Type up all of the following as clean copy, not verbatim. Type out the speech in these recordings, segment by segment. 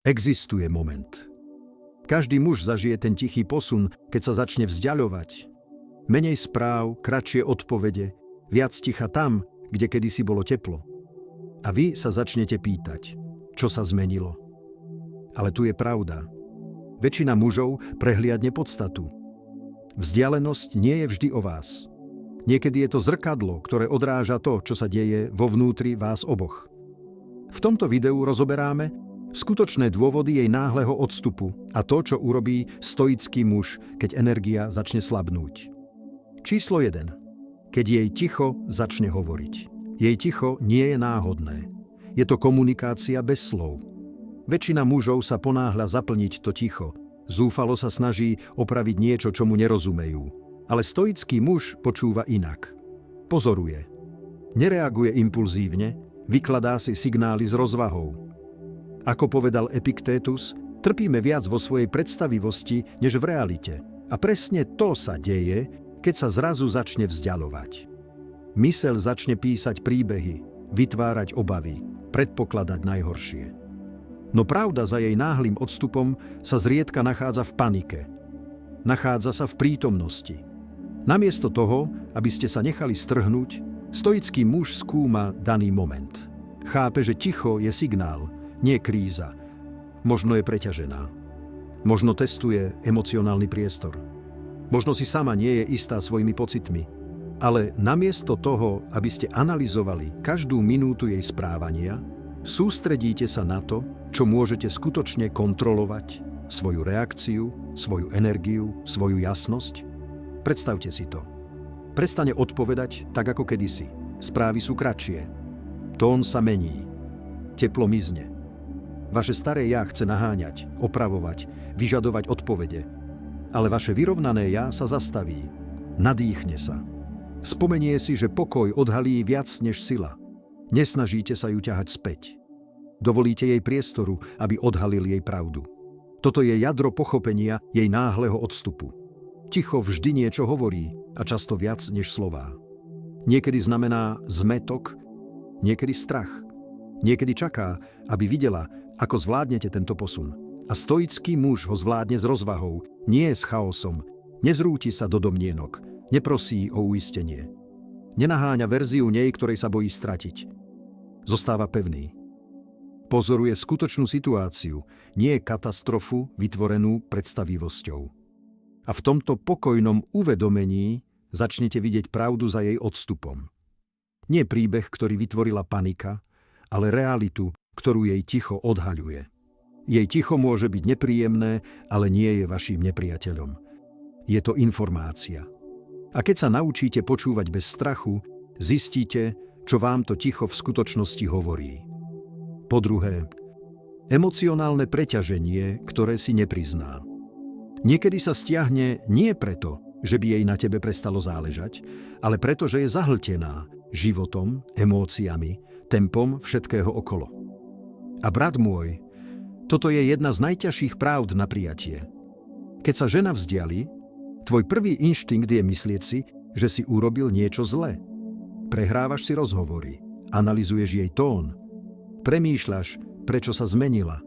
Existuje moment. Každý muž zažije ten tichý posun, keď sa začne vzdiaľovať. Menej správ, kratšie odpovede, viac ticha tam, kde kedysi bolo teplo. A vy sa začnete pýtať, čo sa zmenilo. Ale tu je pravda. Väčšina mužov prehliadne podstatu. Vzdialenosť nie je vždy o vás. Niekedy je to zrkadlo, ktoré odráža to, čo sa deje vo vnútri vás oboch. V tomto videu rozoberáme skutočné dôvody jej náhleho odstupu a to, čo urobí stoický muž, keď energia začne slabnúť. Číslo 1. Keď jej ticho začne hovoriť. Jej ticho nie je náhodné. Je to komunikácia bez slov. Väčšina mužov sa ponáhľa zaplniť to ticho. Zúfalo sa snaží opraviť niečo, čo mu nerozumejú. Ale stoický muž počúva inak. Pozoruje. Nereaguje impulzívne, vykladá si signály s rozvahou. Ako povedal Epiktétus, trpíme viac vo svojej predstavivosti, než v realite. A presne to sa deje, keď sa zrazu začne vzdialovať. Myseľ začne písať príbehy, vytvárať obavy, predpokladať najhoršie. No pravda za jej náhlym odstupom sa zriedka nachádza v panike. Nachádza sa v prítomnosti. Namiesto toho, aby ste sa nechali strhnúť, stoický muž skúma daný moment. Chápe, že ticho je signál, nie kríza. Možno je preťažená. Možno testuje emocionálny priestor. Možno si sama nie je istá svojimi pocitmi. Ale namiesto toho, aby ste analyzovali každú minútu jej správania, sústredíte sa na to, čo môžete skutočne kontrolovať, svoju reakciu, svoju energiu, svoju jasnosť. Predstavte si to. Prestane odpovedať tak ako kedysi. Správy sú kratšie. Tón sa mení. Teplo mizne. Vaše staré ja chce naháňať, opravovať, vyžadovať odpovede. Ale vaše vyrovnané ja sa zastaví. Nadýchne sa. Spomenie si, že pokoj odhalí viac než sila. Nesnažíte sa ju ťahať späť. Dovolíte jej priestoru, aby odhalil jej pravdu. Toto je jadro pochopenia jej náhleho odstupu. Ticho vždy niečo hovorí a často viac než slová. Niekedy znamená zmätok, niekedy strach. Niekedy čaká, aby videla, ako zvládnete tento posun. A stoický muž ho zvládne s rozvahou, nie s chaosom, nezrúti sa do domnienok, neprosí o uistenie. Nenaháňa verziu nej, ktorej sa bojí stratiť. Zostáva pevný. Pozoruje skutočnú situáciu, nie katastrofu vytvorenú predstavivosťou. A v tomto pokojnom uvedomení začnete vidieť pravdu za jej odstupom. Nie príbeh, ktorý vytvorila panika, ale realitu, ktorú jej ticho odhaľuje. Jej ticho môže byť nepríjemné, ale nie je vaším nepriateľom. Je to informácia. A keď sa naučíte počúvať bez strachu, zistíte, čo vám to ticho v skutočnosti hovorí. Po druhé, emocionálne preťaženie, ktoré si neprizná. Niekedy sa stiahne nie preto, že by jej na tebe prestalo záležať, ale preto, že je zahltená životom, emóciami, tempom všetkého okolo. A brat môj, toto je jedna z najťažších pravd na prijatie. Keď sa žena vzdiali, tvoj prvý inštinkt je myslieť si, že si urobil niečo zlé. Prehrávaš si rozhovory, analyzuješ jej tón, premýšľaš, prečo sa zmenila.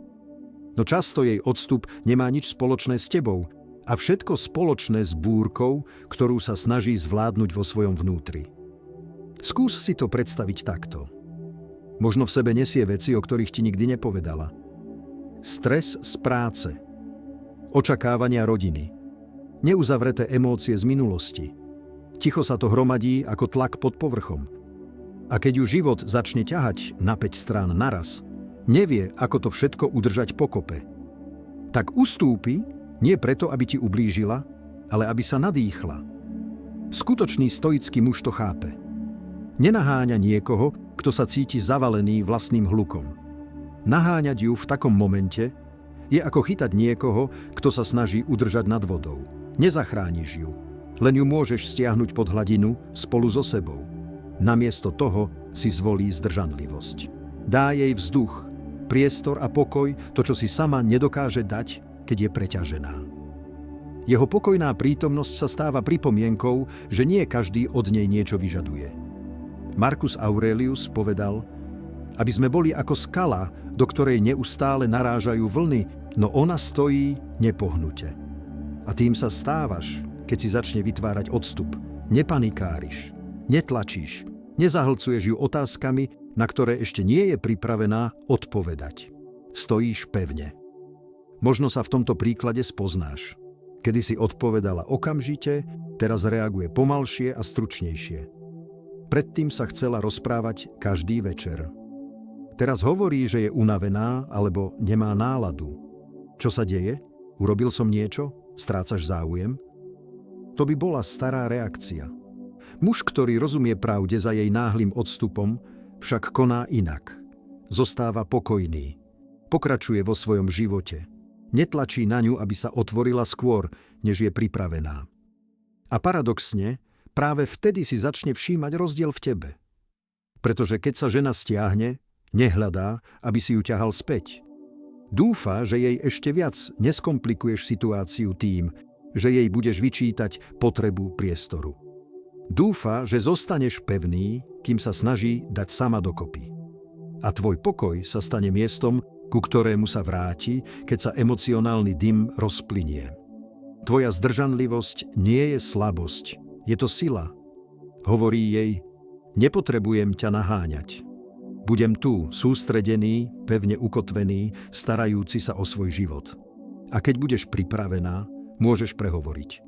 No často jej odstup nemá nič spoločné s tebou a všetko spoločné s búrkou, ktorú sa snaží zvládnuť vo svojom vnútri. Skús si to predstaviť takto. Možno v sebe nesie veci, o ktorých ti nikdy nepovedala. Stres z práce, očakávania rodiny, neuzavreté emócie z minulosti. Ticho sa to hromadí ako tlak pod povrchom. A keď ju život začne ťahať na 5 strán naraz, nevie, ako to všetko udržať pokope. Tak ustúpi, nie preto, aby ti ublížila, ale aby sa nadýchla. Skutočný stoický muž to chápe. Nenaháňa niekoho, kto sa cíti zavalený vlastným hlukom. Naháňať ju v takom momente je ako chytať niekoho, kto sa snaží udržať nad vodou. Nezachrániš ju, len ju môžeš stiahnuť pod hladinu spolu so sebou. Namiesto toho si zvolí zdržanlivosť. Dá jej vzduch, priestor a pokoj, to, čo si sama nedokáže dať, keď je preťažená. Jeho pokojná prítomnosť sa stáva pripomienkou, že nie každý od nej niečo vyžaduje. Marcus Aurelius povedal, Aby sme boli ako skala, do ktorej neustále narážajú vlny, no ona stojí nepohnuté. A tým sa stávaš, keď si začne vytvárať odstup. Nepanikáriš, netlačíš, nezahlcuješ ju otázkami, na ktoré ešte nie je pripravená odpovedať. Stojíš pevne. Možno sa v tomto príklade spoznáš. Kedy si odpovedala okamžite, teraz reaguje pomalšie a stručnejšie. Predtým sa chcela rozprávať každý večer. Teraz hovorí, že je unavená alebo nemá náladu. Čo sa deje? Urobil som niečo? Strácaš záujem? To by bola stará reakcia. Muž, ktorý rozumie pravde za jej náhlym odstupom, však koná inak. Zostáva pokojný. Pokračuje vo svojom živote. Netlačí na ňu, aby sa otvorila skôr, než je pripravená. A paradoxne, práve vtedy si začne všímať rozdiel v tebe. Pretože keď sa žena stiahne, nehľadá, aby si ju ťahal späť. Dúfa, že jej ešte viac neskomplikuješ situáciu tým, že jej budeš vyčítať potrebu priestoru. Dúfa, že zostaneš pevný, kým sa snaží dať sama dokopy. A tvoj pokoj sa stane miestom, ku ktorému sa vráti, keď sa emocionálny dym rozplynie. Tvoja zdržanlivosť nie je slabosť, je to sila. Hovorí jej, nepotrebujem ťa naháňať. Budem tu, sústredený, pevne ukotvený, starajúci sa o svoj život. A keď budeš pripravená, môžeš prehovoriť.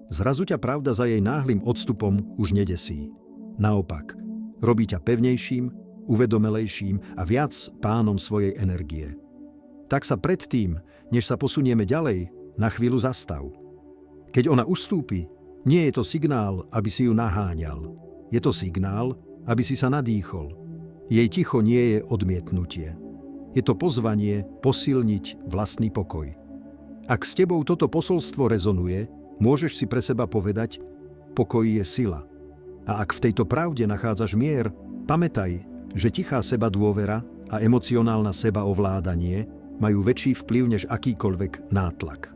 Zrazu ťa pravda za jej náhlym odstupom už nedesí. Naopak, robí ťa pevnejším, uvedomelejším a viac pánom svojej energie. Tak sa predtým, než sa posunieme ďalej, na chvíľu zastav. Keď ona ustúpi, nie je to signál, aby si ju naháňal. Je to signál, aby si sa nadýchol. Jej ticho nie je odmietnutie. Je to pozvanie posilniť vlastný pokoj. Ak s tebou toto posolstvo rezonuje, môžeš si pre seba povedať, pokoj je sila. A ak v tejto pravde nachádzaš mier, pamätaj, že tichá seba dôvera a emocionálna seba ovládanie majú väčší vplyv než akýkoľvek nátlak.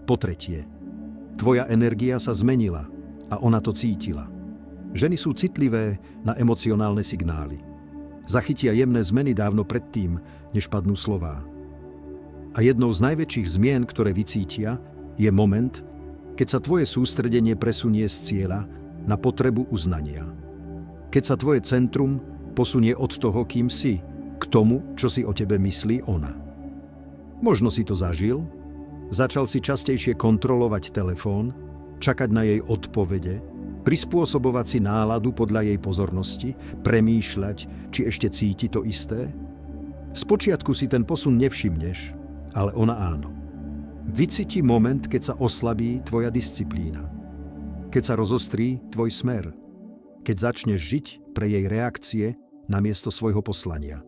Po tretie, tvoja energia sa zmenila a ona to cítila. Ženy sú citlivé na emocionálne signály. Zachytia jemné zmeny dávno predtým, než padnú slová. A jednou z najväčších zmien, ktoré vycítia, je moment, keď sa tvoje sústredenie presunie z cieľa na potrebu uznania. Keď sa tvoje centrum posunie od toho, kým si, k tomu, čo si o tebe myslí ona. Možno si to zažil, začal si častejšie kontrolovať telefón, čakať na jej odpovede, prispôsobovať si náladu podľa jej pozornosti, premýšľať, či ešte cíti to isté. Spočiatku si ten posun nevšimneš, ale ona áno. Vycíti moment, keď sa oslabí tvoja disciplína, keď sa rozostrí tvoj smer, keď začneš žiť pre jej reakcie namiesto svojho poslania.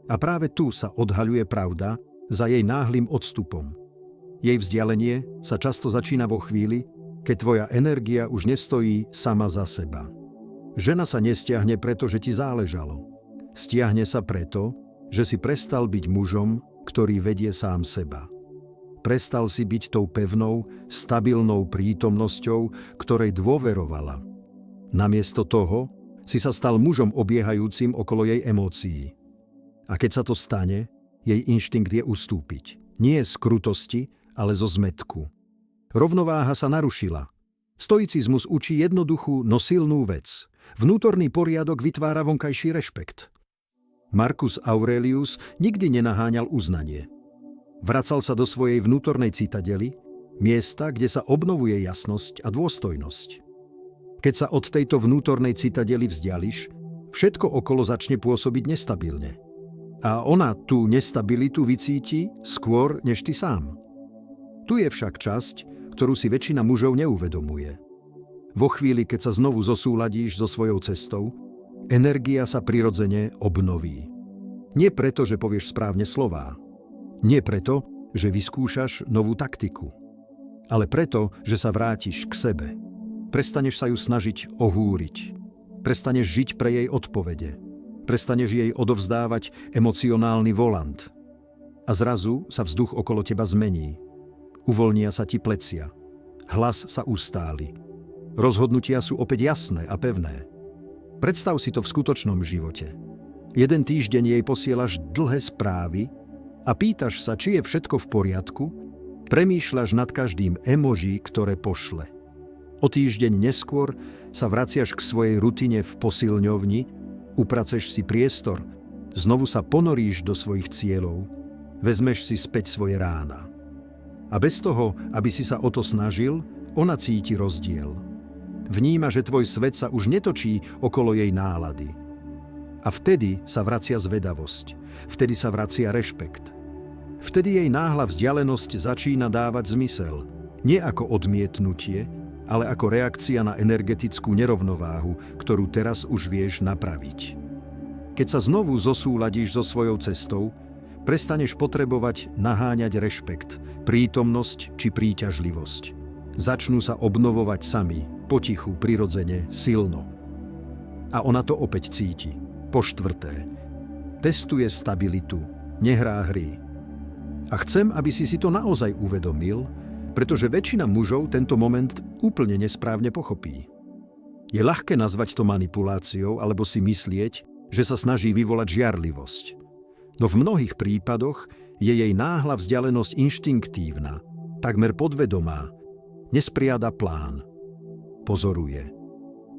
A práve tu sa odhaľuje pravda za jej náhlym odstupom. Jej vzdialenie sa často začína vo chvíli, keď tvoja energia už nestojí sama za seba. Žena sa nestiahne preto, že ti záležalo. Stiahne sa preto, že si prestal byť mužom, ktorý vedie sám seba. Prestal si byť tou pevnou, stabilnou prítomnosťou, ktorej dôverovala. Namiesto toho si sa stal mužom obiehajúcim okolo jej emócií. A keď sa to stane, jej inštinkt je ustúpiť. Nie z krutosti, ale zo zmätku. Rovnováha sa narušila. Stoicizmus učí jednoduchú, no silnú vec. Vnútorný poriadok vytvára vonkajší rešpekt. Marcus Aurelius nikdy nenaháňal uznanie. Vracal sa do svojej vnútornej citadely, miesta, kde sa obnovuje jasnosť a dôstojnosť. Keď sa od tejto vnútornej citadely vzdiališ, všetko okolo začne pôsobiť nestabilne. A ona tú nestabilitu vycíti skôr než ty sám. Tu je však časť, ktorú si väčšina mužov neuvedomuje. Vo chvíli, keď sa znovu zosúladíš so svojou cestou, energia sa prirodzene obnoví. Nie preto, že povieš správne slová. Nie preto, že vyskúšaš novú taktiku. Ale preto, že sa vrátiš k sebe. Prestaneš sa ju snažiť ohúriť. Prestaneš žiť pre jej odpovede. Prestaneš jej odovzdávať emocionálny volant. A zrazu sa vzduch okolo teba zmení. Uvoľnia sa ti plecia. Hlas sa ustáli. Rozhodnutia sú opäť jasné a pevné. Predstav si to v skutočnom živote. Jeden týždeň jej posielaš dlhé správy a pýtaš sa, či je všetko v poriadku, premýšľaš nad každým emoji, ktoré pošle. O týždeň neskôr sa vraciaš k svojej rutine v posilňovni, upraceš si priestor, znovu sa ponoríš do svojich cieľov, vezmeš si späť svoje rána. A bez toho, aby si sa o to snažil, ona cíti rozdiel. Vníma, že tvoj svet sa už netočí okolo jej nálady. A vtedy sa vracia zvedavosť, vtedy sa vracia rešpekt. Vtedy jej náhla vzdialenosť začína dávať zmysel, nie ako odmietnutie, ale ako reakcia na energetickú nerovnováhu, ktorú teraz už vieš napraviť. Keď sa znovu zosúladíš so svojou cestou, prestaneš potrebovať naháňať rešpekt, prítomnosť či príťažlivosť. Začnú sa obnovovať sami, potichu, prirodzene, silno. A ona to opäť cíti. Po štvrté. Testuje stabilitu, nehrá hry. A chcem, aby si to naozaj uvedomil, pretože väčšina mužov tento moment úplne nesprávne pochopí. Je ľahké nazvať to manipuláciou alebo si myslieť, že sa snaží vyvolať žiarlivosť. No v mnohých prípadoch je jej náhla vzdialenosť inštinktívna, takmer podvedomá, nespriada plán. Pozoruje.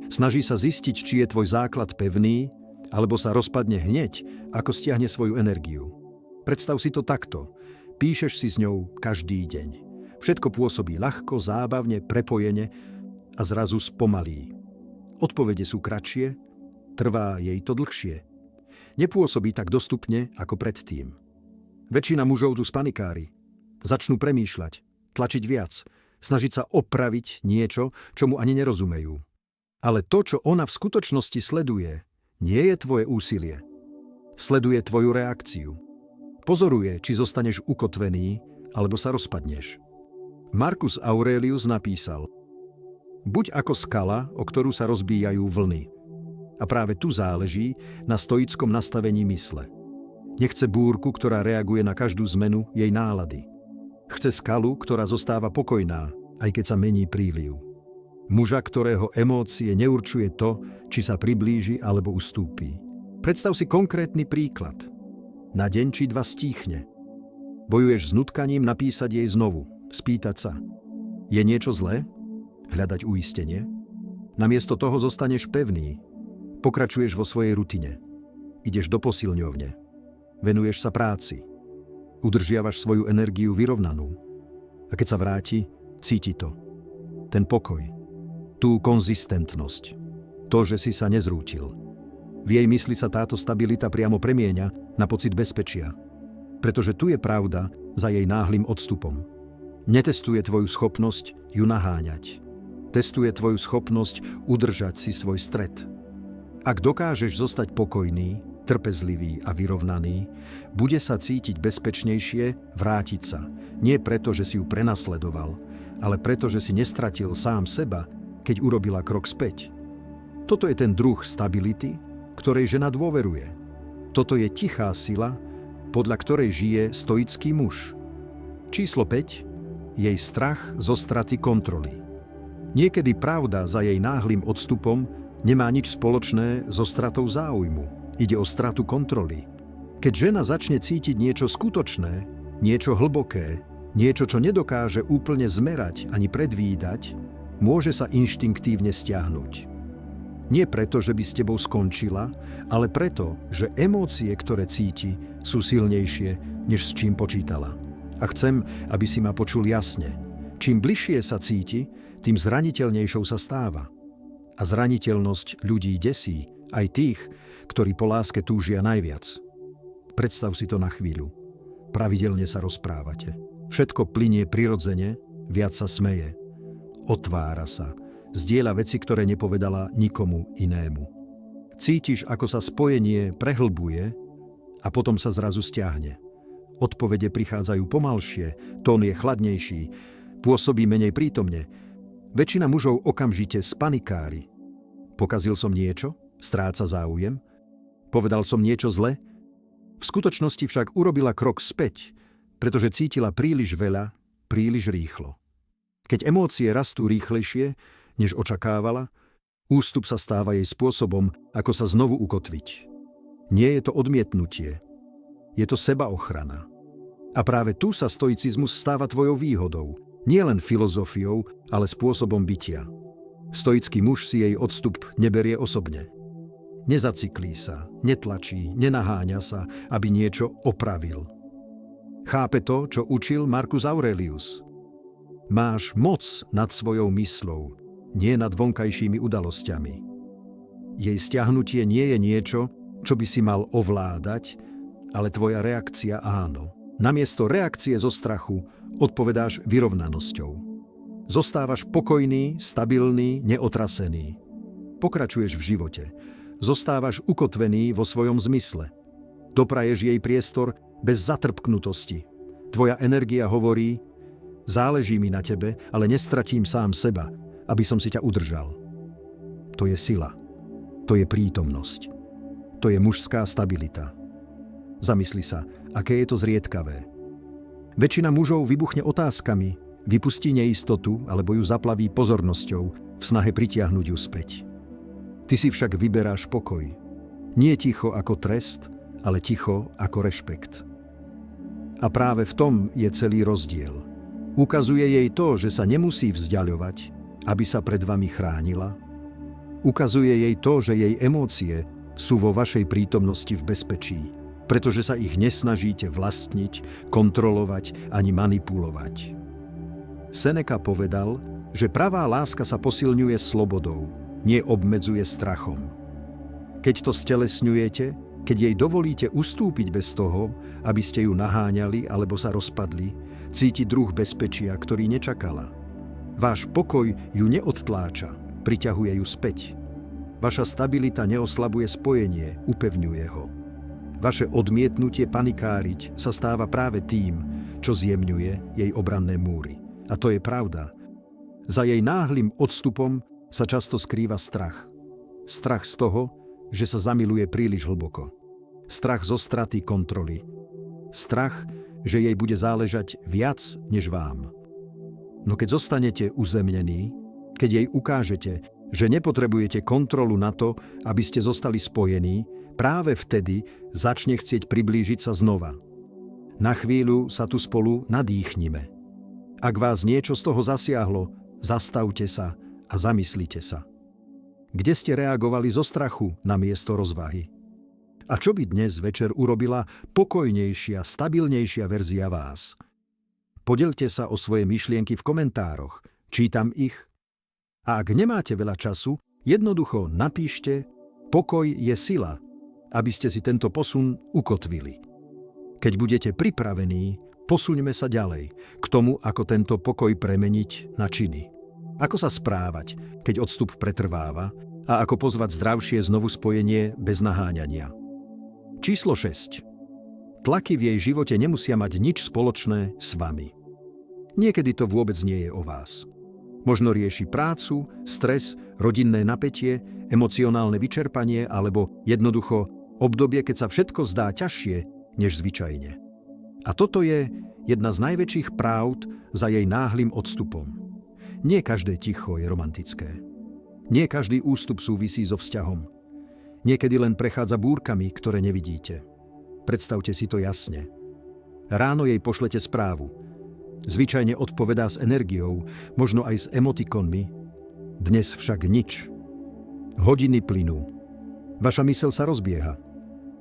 Snaží sa zistiť, či je tvoj základ pevný, alebo sa rozpadne hneď, ako stiahne svoju energiu. Predstav si to takto. Píšeš si s ňou každý deň. Všetko pôsobí ľahko, zábavne, prepojene a zrazu spomalí. Odpovede sú kratšie, trvá jej to dlhšie. Nepôsobí tak dostupne ako predtým. Väčšina mužov tu spanikári. Začnú premýšľať, tlačiť viac, snažiť sa opraviť niečo, čomu ani nerozumejú. Ale to, čo ona v skutočnosti sleduje, nie je tvoje úsilie. Sleduje tvoju reakciu. Pozoruje, či zostaneš ukotvený, alebo sa rozpadneš. Marcus Aurelius napísal: Buď ako skala, o ktorú sa rozbíjajú vlny. A práve tu záleží na stoickom nastavení mysle. Nechce búrku, ktorá reaguje na každú zmenu jej nálady. Chce skalu, ktorá zostáva pokojná, aj keď sa mení príliv. Muža, ktorého emócie neurčuje to, či sa priblíži alebo ustúpi. Predstav si konkrétny príklad. Na deň či dva stíchne. Bojuješ s nutkaním napísať jej znovu, spýtať sa: Je niečo zlé? Hľadať uistenie? Namiesto toho zostaneš pevný. Pokračuješ vo svojej rutine. Ideš do posilňovne. Venuješ sa práci. Udržiavaš svoju energiu vyrovnanú. A keď sa vráti, cíti to. Ten pokoj. Tú konzistentnosť. To, že si sa nezrútil. V jej mysli sa táto stabilita priamo premieňa na pocit bezpečia. Pretože tu je pravda za jej náhlym odstupom. Netestuje tvoju schopnosť ju naháňať. Testuje tvoju schopnosť udržať si svoj stred. Ak dokážeš zostať pokojný, trpezlivý a vyrovnaný, bude sa cítiť bezpečnejšie vrátiť sa. Nie preto, že si ju prenasledoval, ale preto, že si nestratil sám seba, keď urobila krok späť. Toto je ten druh stability, ktorej žena dôveruje. Toto je tichá sila, podľa ktorej žije stoický muž. Číslo 5. Jej strach zo straty kontroly. Niekedy pravda za jej náhlym odstupom nemá nič spoločné so stratou záujmu. Ide o stratu kontroly. Keď žena začne cítiť niečo skutočné, niečo hlboké, niečo, čo nedokáže úplne zmerať ani predvídať, môže sa inštinktívne stiahnuť. Nie preto, že by s tebou skončila, ale preto, že emócie, ktoré cíti, sú silnejšie, než s čím počítala. A chcem, aby si ma počul jasne. Čím bližšie sa cíti, tým zraniteľnejšou sa stáva. A zraniteľnosť ľudí desí, aj tých, ktorí po láske túžia najviac. Predstav si to na chvíľu. Pravidelne sa rozprávate. Všetko plynie prirodzene, viac sa smeje. Otvára sa. Zdieľa veci, ktoré nepovedala nikomu inému. Cítiš, ako sa spojenie prehlbuje a potom sa zrazu stiahne. Odpovede prichádzajú pomalšie, tón je chladnejší, pôsobí menej prítomne. Väčšina mužov okamžite spanikári. Pokazil som niečo? Stráca záujem? Povedal som niečo zle? V skutočnosti však urobila krok späť, pretože cítila príliš veľa, príliš rýchlo. Keď emócie rastú rýchlejšie, než očakávala, ústup sa stáva jej spôsobom, ako sa znovu ukotviť. Nie je to odmietnutie. Je to sebaochrana. A práve tu sa stoicizmus stáva tvojou výhodou. Nie len filozofiou, ale spôsobom bytia. Stoický muž si jej odstup neberie osobne. Nezacyklí sa, netlačí, nenaháňa sa, aby niečo opravil. Chápe to, čo učil Marcus Aurelius. Máš moc nad svojou mysľou, nie nad vonkajšími udalosťami. Jej stiahnutie nie je niečo, čo by si mal ovládať, ale tvoja reakcia áno. Namiesto reakcie zo strachu odpovedáš vyrovnanosťou. Zostávaš pokojný, stabilný, neotrasený. Pokračuješ v živote. Zostávaš ukotvený vo svojom zmysle. Dopraješ jej priestor bez zatrpknutosti. Tvoja energia hovorí: záleží mi na tebe, ale nestratím sám seba, aby som si ťa udržal. To je sila. To je prítomnosť. To je mužská stabilita. Zamysli sa, aké je to zriedkavé. Väčšina mužov vybuchne otázkami, vypustí neistotu alebo ju zaplaví pozornosťou v snahe pritiahnuť ju späť. Ty si však vyberáš pokoj. Nie ticho ako trest, ale ticho ako rešpekt. A práve v tom je celý rozdiel. Ukazuje jej to, že sa nemusí vzdiaľovať, aby sa pred vami chránila. Ukazuje jej to, že jej emócie sú vo vašej prítomnosti v bezpečí, pretože sa ich nesnažíte vlastniť, kontrolovať ani manipulovať. Seneca povedal, že pravá láska sa posilňuje slobodou, nie obmedzuje strachom. Keď to stelesňujete, keď jej dovolíte ustúpiť bez toho, aby ste ju naháňali alebo sa rozpadli, cíti druh bezpečia, ktorý nečakala. Váš pokoj ju neodtláča, priťahuje ju späť. Vaša stabilita neoslabuje spojenie, upevňuje ho. Vaše odmietnutie panikáriť sa stáva práve tým, čo zjemňuje jej obranné múry. A to je pravda. Za jej náhlym odstupom sa často skrýva strach. Strach z toho, že sa zamiluje príliš hlboko. Strach zo straty kontroly. Strach, že jej bude záležať viac než vám. No keď zostanete uzemnení, keď jej ukážete, že nepotrebujete kontrolu na to, aby ste zostali spojení, práve vtedy začne chcieť priblížiť sa znova. Na chvíľu sa tu spolu nadýchnime. Ak vás niečo z toho zasiahlo, zastavte sa a zamyslite sa. Kde ste reagovali zo strachu namiesto rozvahy? A čo by dnes večer urobila pokojnejšia, stabilnejšia verzia vás? Podelte sa o svoje myšlienky v komentároch. Čítam ich. A ak nemáte veľa času, jednoducho napíšte: pokoj je sila, aby ste si tento posun ukotvili. Keď budete pripravení, posuňme sa ďalej k tomu, ako tento pokoj premeniť na činy. Ako sa správať, keď odstup pretrváva, a ako pozvať zdravšie znovu spojenie bez naháňania. Číslo 6. Tlaky v jej živote nemusia mať nič spoločné s vami. Niekedy to vôbec nie je o vás. Možno rieši prácu, stres, rodinné napätie, emocionálne vyčerpanie alebo jednoducho obdobie, keď sa všetko zdá ťažšie než zvyčajne. A toto je jedna z najväčších pravd za jej náhlym odstupom. Nie každé ticho je romantické. Nie každý ústup súvisí so vzťahom. Niekedy len prechádza búrkami, ktoré nevidíte. Predstavte si to jasne. Ráno jej pošlete správu. Zvyčajne odpovedá s energiou, možno aj s emotikonmi. Dnes však nič. Hodiny plynú. Vaša myseľ sa rozbieha.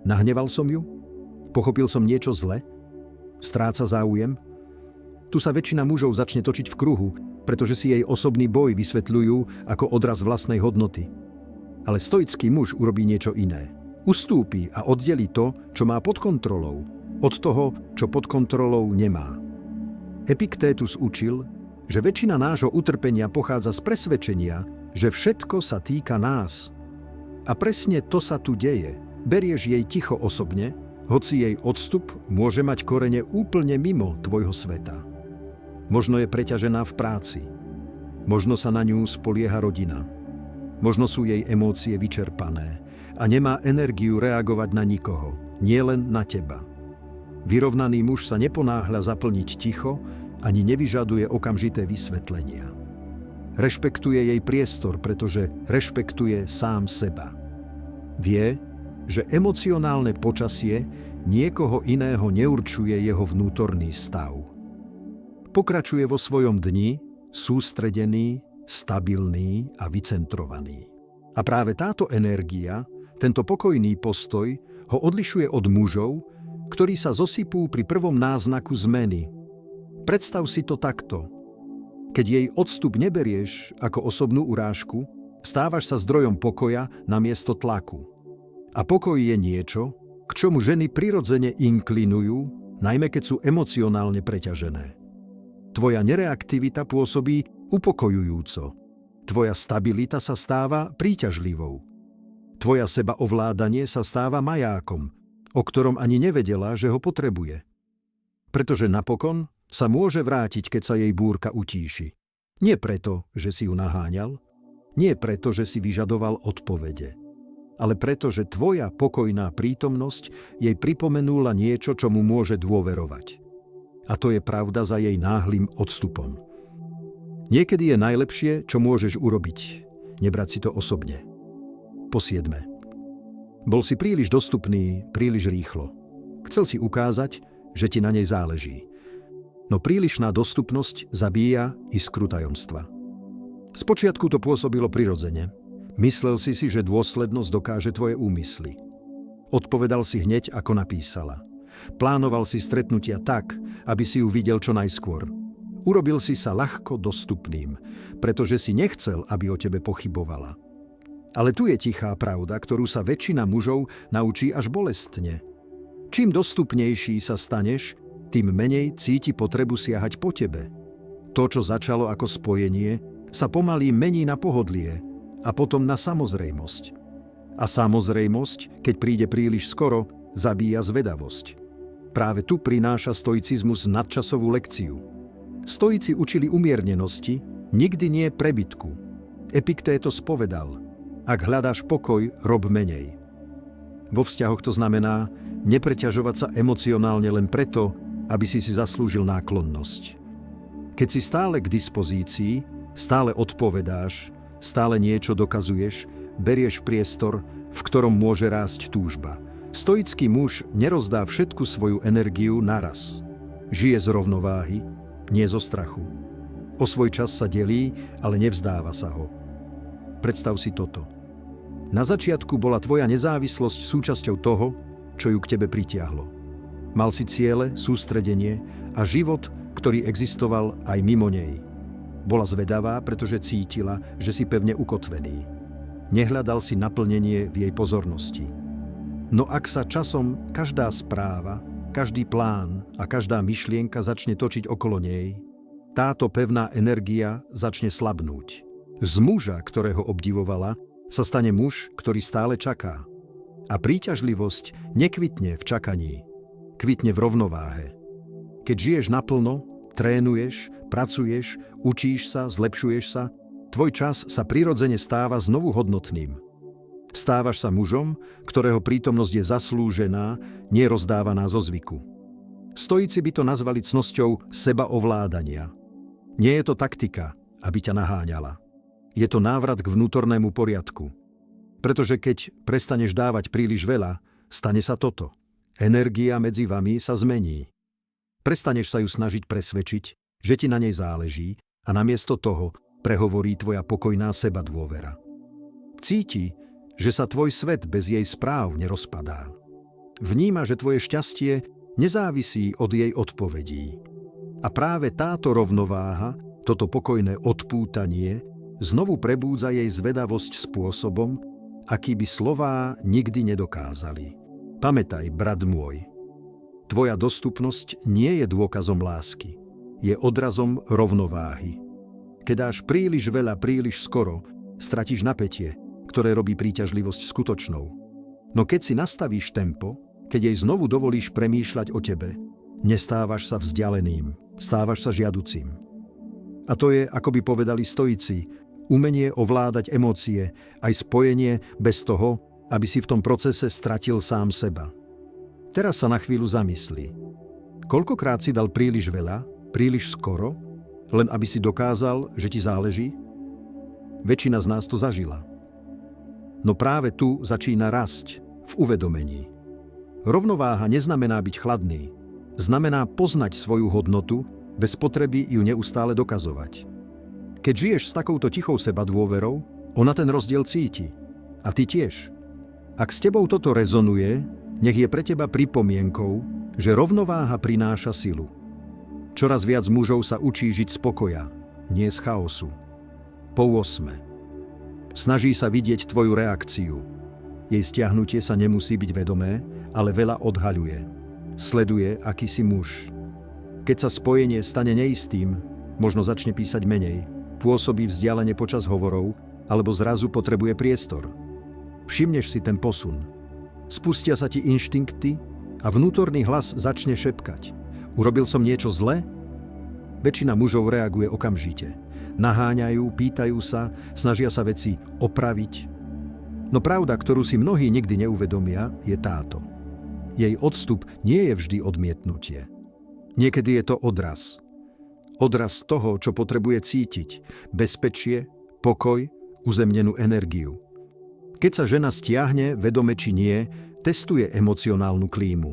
Nahneval som ju? Pochopil som niečo zle? Stráca záujem? Tu sa väčšina mužov začne točiť v kruhu, pretože si jej osobný boj vysvetľujú ako odraz vlastnej hodnoty. Ale stoický muž urobí niečo iné. Ustúpi a oddelí to, čo má pod kontrolou, od toho, čo pod kontrolou nemá. Epiktétus učil, že väčšina nášho utrpenia pochádza z presvedčenia, že všetko sa týka nás. A presne to sa tu deje. Berieš jej ticho osobne, hoci jej odstup môže mať korene úplne mimo tvojho sveta. Možno je preťažená v práci. Možno sa na ňu spolieha rodina. Možno sú jej emócie vyčerpané a nemá energiu reagovať na nikoho, nielen na teba. Vyrovnaný muž sa neponáhľa zaplniť ticho ani nevyžaduje okamžité vysvetlenia. Rešpektuje jej priestor, pretože rešpektuje sám seba. Vie, že emocionálne počasie niekoho iného neurčuje jeho vnútorný stav. Pokračuje vo svojom dni sústredený, stabilný a vycentrovaný. A práve táto energia, tento pokojný postoj ho odlišuje od mužov, ktorí sa zosypú pri prvom náznaku zmeny. Predstav si to takto. Keď jej odstup neberieš ako osobnú urážku, stávaš sa zdrojom pokoja namiesto tlaku. A pokoj je niečo, k čomu ženy prirodzene inklinujú, najmä keď sú emocionálne preťažené. Tvoja nereaktivita pôsobí upokojujúco. Tvoja stabilita sa stáva príťažlivou. Tvoja sebaovládanie sa stáva majákom, o ktorom ani nevedela, že ho potrebuje. Pretože napokon sa môže vrátiť, keď sa jej búrka utíši. Nie preto, že si ju naháňal, nie preto, že si vyžadoval odpovede, ale preto, že tvoja pokojná prítomnosť jej pripomenula niečo, čomu môže dôverovať. A to je pravda za jej náhlym odstupom. Niekedy je najlepšie, čo môžeš urobiť, nebrať si to osobne. Po 7. Bol si príliš dostupný, príliš rýchlo. Chcel si ukázať, že ti na nej záleží. No prílišná dostupnosť zabíja iskru tajomstva. Spočiatku to pôsobilo prirodzene. Myslel si, že dôslednosť dokáže tvoje úmysly. Odpovedal si hneď, ako napísala. Plánoval si stretnutia tak, aby si ju videl čo najskôr. Urobil si sa ľahko dostupným, pretože si nechcel, aby o tebe pochybovala. Ale tu je tichá pravda, ktorú sa väčšina mužov naučí až bolestne. Čím dostupnejší sa staneš, tým menej cíti potrebu siahať po tebe. To, čo začalo ako spojenie, sa pomaly mení na pohodlie a potom na samozrejmosť. A samozrejmosť, keď príde príliš skoro, zabíja zvedavosť. Práve tu prináša stoicizmus nadčasovú lekciu. Stoici učili umiernenosti, nikdy nie prebytku. Epiktétos povedal: ak hľadáš pokoj, rob menej. Vo vzťahoch to znamená nepreťažovať sa emocionálne len preto, aby si zaslúžil náklonnosť. Keď si stále k dispozícii, stále odpovedáš, stále niečo dokazuješ, berieš priestor, v ktorom môže rásť túžba. Stoický muž nerozdá všetku svoju energiu naraz. Žije z rovnováhy, nie zo strachu. O svoj čas sa delí, ale nevzdáva sa ho. Predstav si toto. Na začiatku bola tvoja nezávislosť súčasťou toho, čo ju k tebe pritiahlo. Mal si ciele, sústredenie a život, ktorý existoval aj mimo nej. Bola zvedavá, pretože cítila, že si pevne ukotvený. Nehľadal si naplnenie v jej pozornosti. No ak sa časom každá správa, každý plán a každá myšlienka začne točiť okolo nej, táto pevná energia začne slabnúť. Z muža, ktorého obdivovala, sa stane muž, ktorý stále čaká. A príťažlivosť nekvitne v čakaní, kvitne v rovnováhe. Keď žiješ naplno, trénuješ, pracuješ, učíš sa, zlepšuješ sa, tvoj čas sa prirodzene stáva znovu hodnotným. Stávaš sa mužom, ktorého prítomnosť je zaslúžená, nie rozdávaná zo zvyku. Stoici by to nazvali cnosťou sebaovládania. Nie je to taktika, aby ťa naháňala. Je to návrat k vnútornému poriadku. Pretože keď prestaneš dávať príliš veľa, stane sa toto. Energia medzi vami sa zmení. Prestaneš sa ju snažiť presvedčiť, že ti na nej záleží a namiesto toho prehovorí tvoja pokojná sebadôvera. Cíti, že sa tvoj svet bez jej správ nerozpadá. Vníma, že tvoje šťastie nezávisí od jej odpovedí. A práve táto rovnováha, toto pokojné odpútanie, znovu prebúdza jej zvedavosť spôsobom, aký by slová nikdy nedokázali. Pamätaj, brat môj, tvoja dostupnosť nie je dôkazom lásky, je odrazom rovnováhy. Keď dáš príliš veľa príliš skoro, stratíš napätie, ktoré robí príťažlivosť skutočnou. No keď si nastavíš tempo, keď jej znovu dovolíš premýšľať o tebe, nestávaš sa vzdialeným, stávaš sa žiaducím. A to je, ako by povedali stoici, umenie ovládať emócie, aj spojenie bez toho, aby si v tom procese stratil sám seba. Teraz sa na chvíľu zamysli. Koľkokrát si dal príliš veľa, príliš skoro, len aby si dokázal, že ti záleží? Väčšina z nás to zažila. No práve tu začína rasť, v uvedomení. Rovnováha neznamená byť chladný. Znamená poznať svoju hodnotu bez potreby ju neustále dokazovať. Keď žiješ s takouto tichou sebadôverou, ona ten rozdiel cíti. A ty tiež. Ak s tebou toto rezonuje, nech je pre teba pripomienkou, že rovnováha prináša silu. Čoraz viac mužov sa učí žiť z pokoja, nie z chaosu. Po 8. Snaží sa vidieť tvoju reakciu. Jej stiahnutie sa nemusí byť vedomé, ale veľa odhaľuje. Sleduje, aký si muž. Keď sa spojenie stane neistým, možno začne písať menej, pôsobí vzdialene počas hovorov, alebo zrazu potrebuje priestor. Všimneš si ten posun. Spustia sa ti inštinkty a vnútorný hlas začne šepkať. Urobil som niečo zle? Väčšina mužov reaguje okamžite. Naháňajú, pýtajú sa, snažia sa veci opraviť. No pravda, ktorú si mnohí nikdy neuvedomia, je táto. Jej odstup nie je vždy odmietnutie. Niekedy je to odraz. Odraz toho, čo potrebuje cítiť. Bezpečie, pokoj, uzemnenú energiu. Keď sa žena stiahne, vedome či nie, testuje emocionálnu klímu.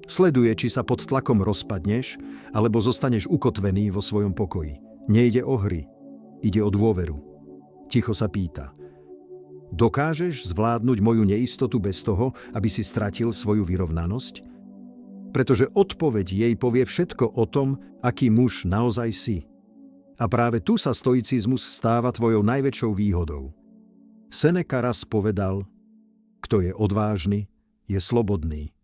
Sleduje, či sa pod tlakom rozpadneš, alebo zostaneš ukotvený vo svojom pokoji. Nejde o hry, ide o dôveru. Ticho sa pýta. Dokážeš zvládnuť moju neistotu bez toho, aby si stratil svoju vyrovnanosť? Pretože odpoveď jej povie všetko o tom, aký muž naozaj si. A práve tu sa stoicizmus stáva tvojou najväčšou výhodou. Seneca raz povedal, kto je odvážny, je slobodný.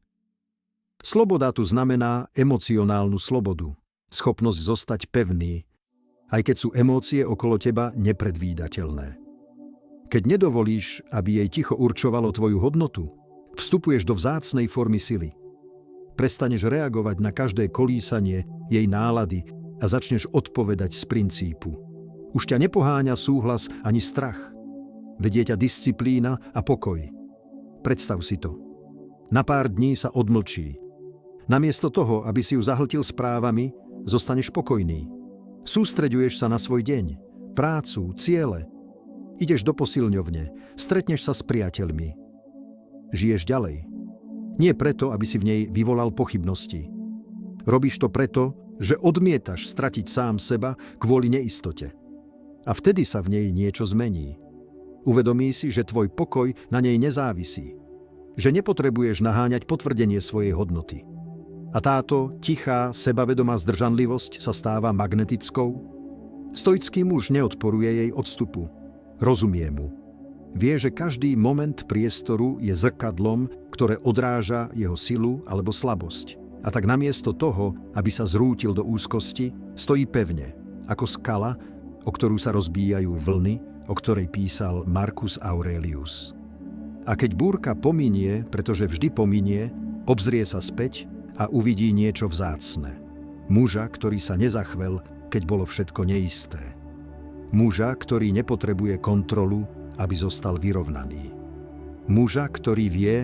Sloboda tu znamená emocionálnu slobodu, schopnosť zostať pevný, aj keď sú emócie okolo teba nepredvídateľné. Keď nedovolíš, aby jej ticho určovalo tvoju hodnotu, vstupuješ do vzácnej formy sily. Prestaneš reagovať na každé kolísanie jej nálady a začneš odpovedať z princípu. Už ťa nepoháňa súhlas ani strach. Vedie ťa disciplína a pokoj. Predstav si to. Na pár dní sa odmlčí. Namiesto toho, aby si ju zahltil správami, zostaneš pokojný. Sústreďuješ sa na svoj deň, prácu, ciele. Ideš do posilňovne, stretneš sa s priateľmi. Žiješ ďalej. Nie preto, aby si v nej vyvolal pochybnosti. Robíš to preto, že odmietaš stratiť sám seba kvôli neistote. A vtedy sa v nej niečo zmení. Uvedomí si, že tvoj pokoj na nej nezávisí. Že nepotrebuješ naháňať potvrdenie svojej hodnoty. A táto tichá, sebavedomá zdržanlivosť sa stáva magnetickou. Stoický muž neodporuje jej odstupu. Rozumie mu. Vie, že každý moment priestoru je zrkadlom, ktoré odráža jeho silu alebo slabosť. A tak namiesto toho, aby sa zrútil do úzkosti, stojí pevne, ako skala, o ktorú sa rozbíjajú vlny, o ktorej písal Marcus Aurelius. A keď búrka pominie, pretože vždy pominie, obzrie sa späť a uvidí niečo vzácne. Muža, ktorý sa nezachvel, keď bolo všetko neisté. Muža, ktorý nepotrebuje kontrolu, aby zostal vyrovnaný. Muža, ktorý vie,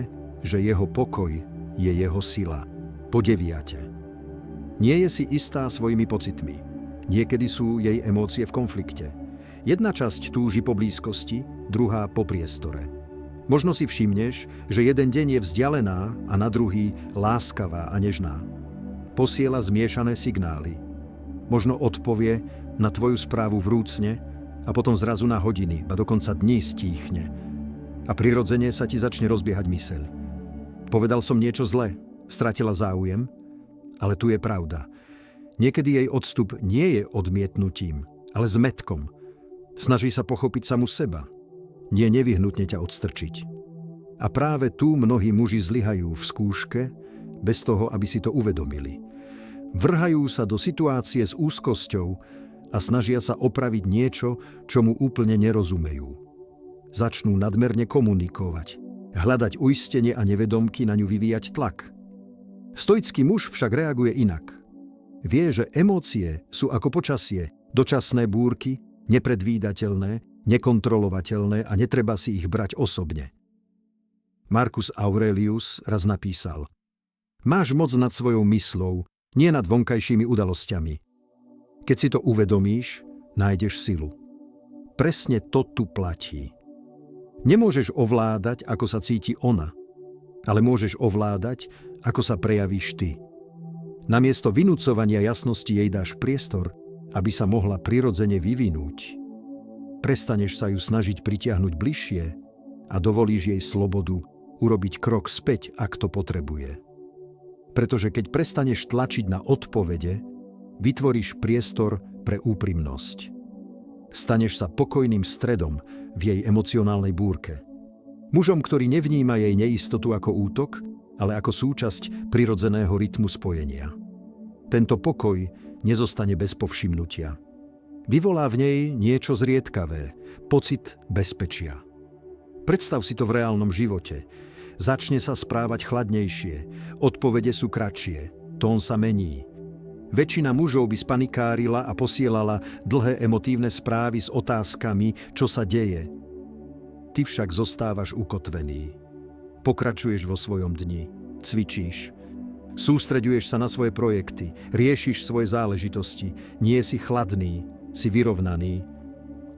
že jeho pokoj je jeho sila. Po 9. Nie je si istá svojimi pocitmi. Niekedy sú jej emócie v konflikte. Jedna časť túži po blízkosti, druhá po priestore. Možno si všimneš, že jeden deň je vzdialená a na druhý láskavá a nežná. Posiela zmiešané signály. Možno odpovie na tvoju správu vrúcne a potom zrazu na hodiny, ba dokonca dní stíchne. A prirodzene sa ti začne rozbiehať myseľ. Povedal som niečo zlé, stratila záujem, ale tu je pravda. Niekedy jej odstup nie je odmietnutím, ale zmätkom. Snaží sa pochopiť samu seba, nie nevyhnutne ťa odstrčiť. A práve tu mnohí muži zlyhajú v skúške, bez toho, aby si to uvedomili. Vrhajú sa do situácie s úzkosťou a snažia sa opraviť niečo, čomu úplne nerozumejú. Začnú nadmerne komunikovať, hľadať uistenie a nevedomky na ňu vyvíjať tlak. Stoický muž však reaguje inak. Vie, že emócie sú ako počasie, dočasné búrky, nepredvídateľné, nekontrolovateľné a netreba si ich brať osobne. Marcus Aurelius raz napísal: Máš moc nad svojou myslou, nie nad vonkajšími udalosťami. Keď si to uvedomíš, nájdeš silu. Presne to tu platí. Nemôžeš ovládať, ako sa cíti ona. ale môžeš ovládať, ako sa prejavíš ty. Namiesto vynúcovania jasnosti jej dáš priestor, aby sa mohla prirodzene vyvinúť. Prestaneš sa ju snažiť pritiahnuť bližšie a dovolíš jej slobodu urobiť krok späť, ak to potrebuje. Pretože keď prestaneš tlačiť na odpovede, vytvoríš priestor pre úprimnosť. Staneš sa pokojným stredom v jej emocionálnej búrke. Mužom, ktorý nevníma jej neistotu ako útok, ale ako súčasť prirodzeného rytmu spojenia. Tento pokoj nezostane bez povšimnutia. Vyvolá v nej niečo zriedkavé, pocit bezpečia. Predstav si to v reálnom živote. Začne sa správať chladnejšie, odpovede sú kratšie, tón sa mení. Väčšina mužov by spanikárila a posielala dlhé emotívne správy s otázkami, čo sa deje. Ty však zostávaš ukotvený. Pokračuješ vo svojom dni, cvičíš, sústreďuješ sa na svoje projekty, riešiš svoje záležitosti, nie si chladný, si vyrovnaný.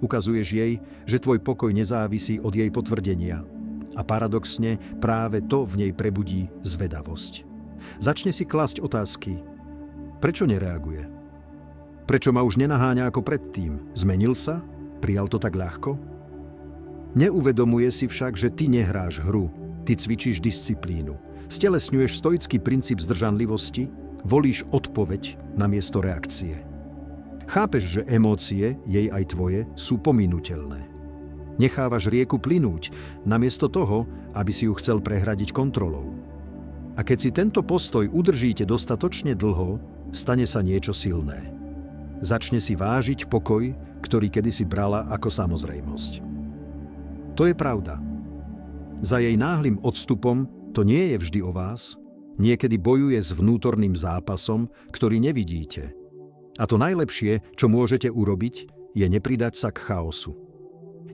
Ukazuješ jej, že tvoj pokoj nezávisí od jej potvrdenia. A paradoxne práve to v nej prebudí zvedavosť. Začne si klásť otázky. Prečo nereaguje? Prečo ma už nenaháňa ako predtým? Zmenil sa? Prijal to tak ľahko? Neuvedomuje si však, že ty nehráš hru. Ty cvičíš disciplínu. Stelesňuješ stoický princíp zdržanlivosti, volíš odpoveď namiesto reakcie. Chápeš, že emócie, jej aj tvoje, sú pominuteľné. Nechávaš rieku plynúť, namiesto toho, aby si ju chcel prehradiť kontrolou. A keď si tento postoj udržíte dostatočne dlho, stane sa niečo silné. Začne si vážiť pokoj, ktorý kedysi brala ako samozrejmosť. To je pravda. Za jej náhlym odstupom to nie je vždy o vás, niekedy bojuje s vnútorným zápasom, ktorý nevidíte. A to najlepšie, čo môžete urobiť, je nepridať sa k chaosu.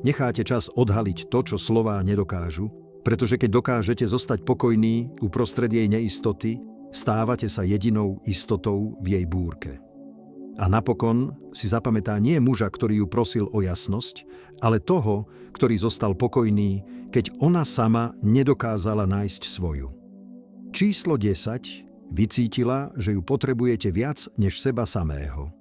Necháte čas odhaliť to, čo slová nedokážu, pretože keď dokážete zostať pokojní uprostred jej neistoty, stávate sa jedinou istotou v jej búrke. A napokon si zapamätá nie muža, ktorý ju prosil o jasnosť, ale toho, ktorý zostal pokojný, keď ona sama nedokázala nájsť svoju. Číslo 10 vycítila, že ju potrebujete viac než seba samého.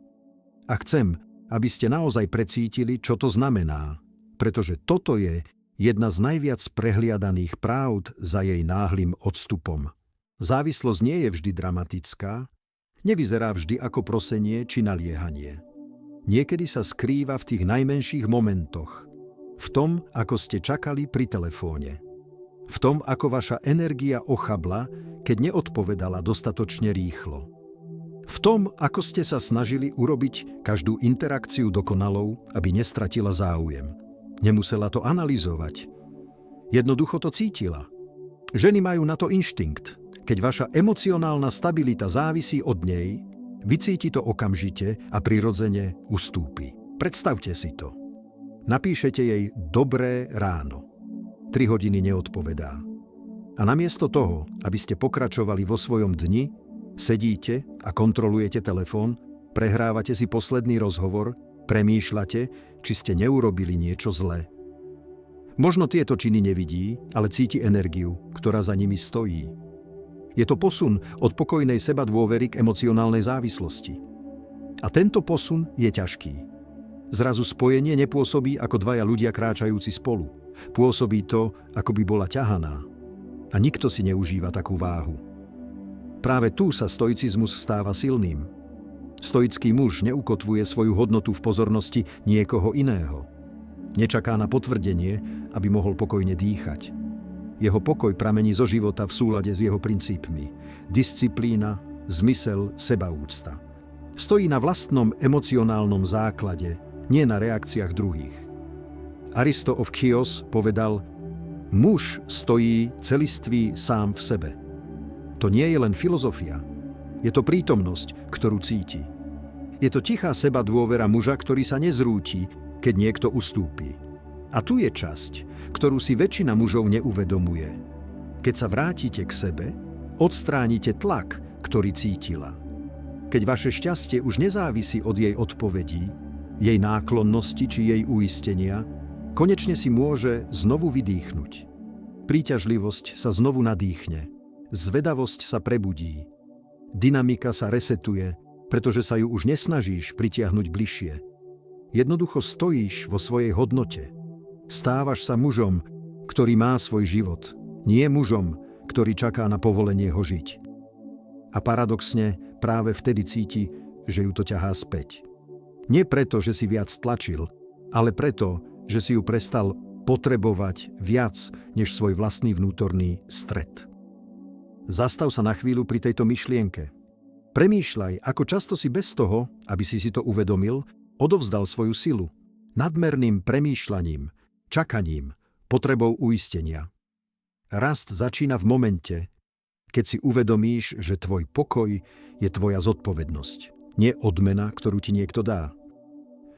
A chcem, aby ste naozaj precítili, čo to znamená, pretože toto je jedna z najviac prehliadaných pravd za jej náhlym odstupom. Závislosť nie je vždy dramatická, nevyzerá vždy ako prosenie či naliehanie. Niekedy sa skrýva v tých najmenších momentoch, v tom, ako ste čakali pri telefóne, v tom, ako vaša energia ochabla, keď neodpovedala dostatočne rýchlo, v tom, ako ste sa snažili urobiť každú interakciu dokonalou, aby nestratila záujem. Nemusela to analyzovať. Jednoducho to cítila. Ženy majú na to inštinkt. Keď vaša emocionálna stabilita závisí od nej, vycíti to okamžite a prirodzene ustúpi. Predstavte si to. Napíšete jej dobré ráno. 3 hodiny neodpovedá. A namiesto toho, aby ste pokračovali vo svojom dni, sedíte a kontrolujete telefón, prehrávate si posledný rozhovor, premýšľate, či ste neurobili niečo zlé. Možno tieto činy nevidí, ale cíti energiu, ktorá za nimi stojí. Je to posun od pokojnej sebadôvery k emocionálnej závislosti. A tento posun je ťažký. Zrazu spojenie nepôsobí ako dvaja ľudia kráčajúci spolu. Pôsobí to, ako by bola ťahaná. A nikto si neužíva takú váhu. Práve tu sa stoicizmus stáva silným. Stoický muž neukotvuje svoju hodnotu v pozornosti niekoho iného. Nečaká na potvrdenie, aby mohol pokojne dýchať. Jeho pokoj pramení zo života v súlade s jeho princípmi. Disciplína, zmysel, sebaúcta. Stojí na vlastnom emocionálnom základe, nie na reakciách druhých. Aristo of Chios povedal: muž stojí celistvý sám v sebe. To nie je len filozofia. Je to prítomnosť, ktorú cíti. Je to tichá sebadôvera muža, ktorý sa nezrúti, keď niekto ustúpi. A tu je časť, ktorú si väčšina mužov neuvedomuje. Keď sa vrátite k sebe, odstránite tlak, ktorý cítila. Keď vaše šťastie už nezávisí od jej odpovedí, jej náklonnosti či jej uistenia, konečne si môže znovu vydýchnuť. Príťažlivosť sa znovu nadýchne. Zvedavosť sa prebudí. Dynamika sa resetuje, pretože sa ju už nesnažíš pritiahnuť bližšie. Jednoducho stojíš vo svojej hodnote. Stávaš sa mužom, ktorý má svoj život, nie mužom, ktorý čaká na povolenie ho žiť. A paradoxne práve vtedy cíti, že ju to ťahá späť. Nie preto, že si viac tlačil, ale preto, že si ju prestal potrebovať viac než svoj vlastný vnútorný stret. Zastav sa na chvíľu pri tejto myšlienke. Premýšľaj, ako často si bez toho, aby si to uvedomil, odovzdal svoju silu. Nadmerným premýšľaním, čakaním, potrebou uistenia. Rast začína v momente, keď si uvedomíš, že tvoj pokoj je tvoja zodpovednosť, nie odmena, ktorú ti niekto dá.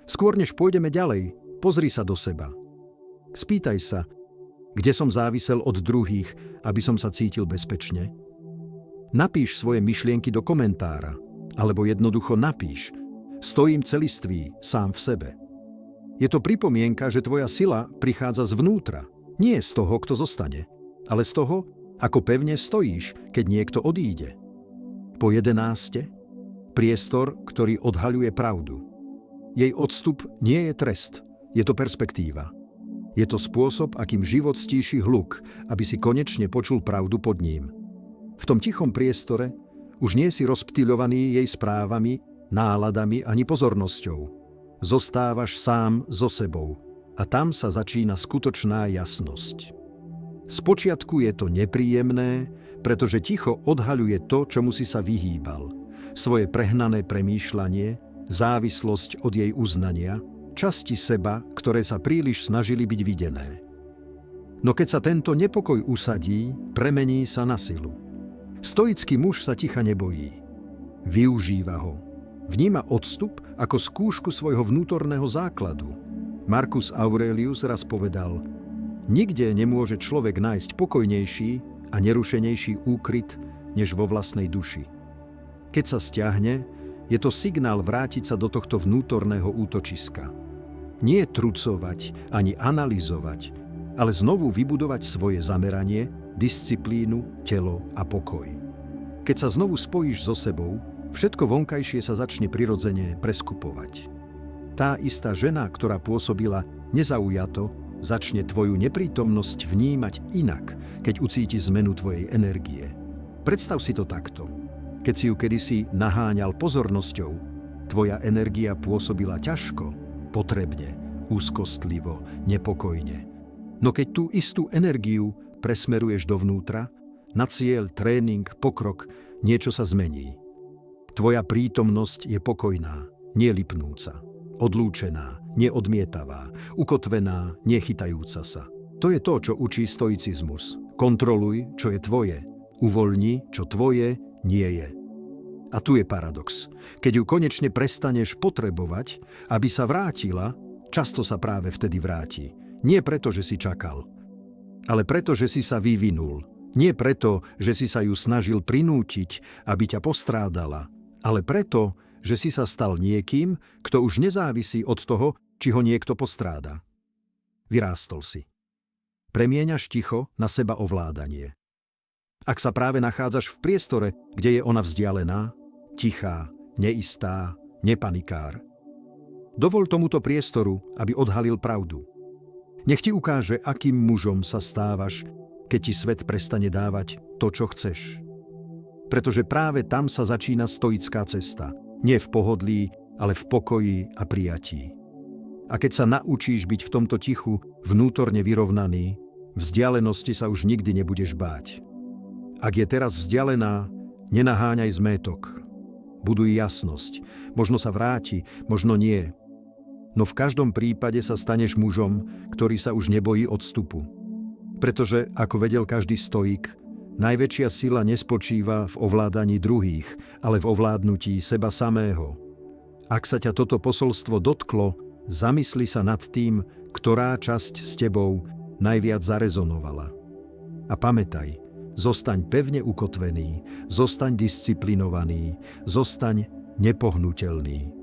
Skôr než pôjdeme ďalej, pozri sa do seba. Spýtaj sa, kde som závisel od druhých, aby som sa cítil bezpečne. Napíš svoje myšlienky do komentára, alebo jednoducho napíš: stojím celistvý, sám v sebe. Je to pripomienka, že tvoja sila prichádza zvnútra, nie z toho, kto zostane, ale z toho, ako pevne stojíš, keď niekto odíde. Po 11. Priestor, ktorý odhaľuje pravdu. Jej odstup nie je trest, je to perspektíva. Je to spôsob, akým život stíši hluk, aby si konečne počul pravdu pod ním. V tom tichom priestore už nie si rozptýľovaný jej správami, náladami ani pozornosťou. Zostávaš sám so sebou a tam sa začína skutočná jasnosť. Spočiatku je to nepríjemné, pretože ticho odhaľuje to, čomu si sa vyhýbal. Svoje prehnané premýšľanie, závislosť od jej uznania, časti seba, ktoré sa príliš snažili byť videné. No keď sa tento nepokoj usadí, premení sa na silu. Stoický muž sa ticha nebojí. Využíva ho. Vníma odstup ako skúšku svojho vnútorného základu. Marcus Aurelius raz povedal: nikde nemôže človek nájsť pokojnejší a nerušenejší úkryt, než vo vlastnej duši. Keď sa stiahne, je to signál vrátiť sa do tohto vnútorného útočiska. Nie trucovať ani analyzovať, ale znovu vybudovať svoje zameranie, disciplínu, telo a pokoj. Keď sa znovu spojíš so sebou, všetko vonkajšie sa začne prirodzene preskupovať. Tá istá žena, ktorá pôsobila nezaujato, začne tvoju neprítomnosť vnímať inak, keď ucíti zmenu tvojej energie. Predstav si to takto. Keď si ju kedysi naháňal pozornosťou, tvoja energia pôsobila ťažko, potrebne, úzkostlivo, nepokojne. No keď tú istú energiu presmeruješ dovnútra, na cieľ, tréning, pokrok, niečo sa zmení. Tvoja prítomnosť je pokojná, nie lipnúca, odlúčená, neodmietavá, ukotvená, nechytajúca sa. To je to, čo učí stoicizmus. Kontroluj, čo je tvoje. Uvoľni, čo tvoje nie je. A tu je paradox. Keď ju konečne prestaneš potrebovať, aby sa vrátila, často sa práve vtedy vráti. Nie preto, že si čakal, ale preto, že si sa vyvinul. Nie preto, že si sa ju snažil prinútiť, aby ťa postrádala, ale preto, že si sa stal niekým, kto už nezávisí od toho, či ho niekto postráda. Vyrástol si. Premieňaš ticho na seba ovládanie. Ak sa práve nachádzaš v priestore, kde je ona vzdialená, tichá, neistá, nepanikár, dovol tomuto priestoru, aby odhalil pravdu. Nech ti ukáže, akým mužom sa stávaš, keď ti svet prestane dávať to, čo chceš. Pretože práve tam sa začína stoická cesta. Nie v pohodlí, ale v pokoji a prijatí. A keď sa naučíš byť v tomto tichu vnútorne vyrovnaný, vzdialenosti sa už nikdy nebudeš báť. Ak je teraz vzdialená, nenaháňaj zmätok. Buduj jasnosť. Možno sa vráti, možno nie. No v každom prípade sa staneš mužom, ktorý sa už nebojí odstupu. Pretože, ako vedel každý stoik, najväčšia sila nespočíva v ovládaní druhých, ale v ovládnutí seba samého. Ak sa ťa toto posolstvo dotklo, zamysli sa nad tým, ktorá časť s tebou najviac zarezonovala. A pamätaj, zostaň pevne ukotvený, zostaň disciplinovaný, zostaň nepohnuteľný.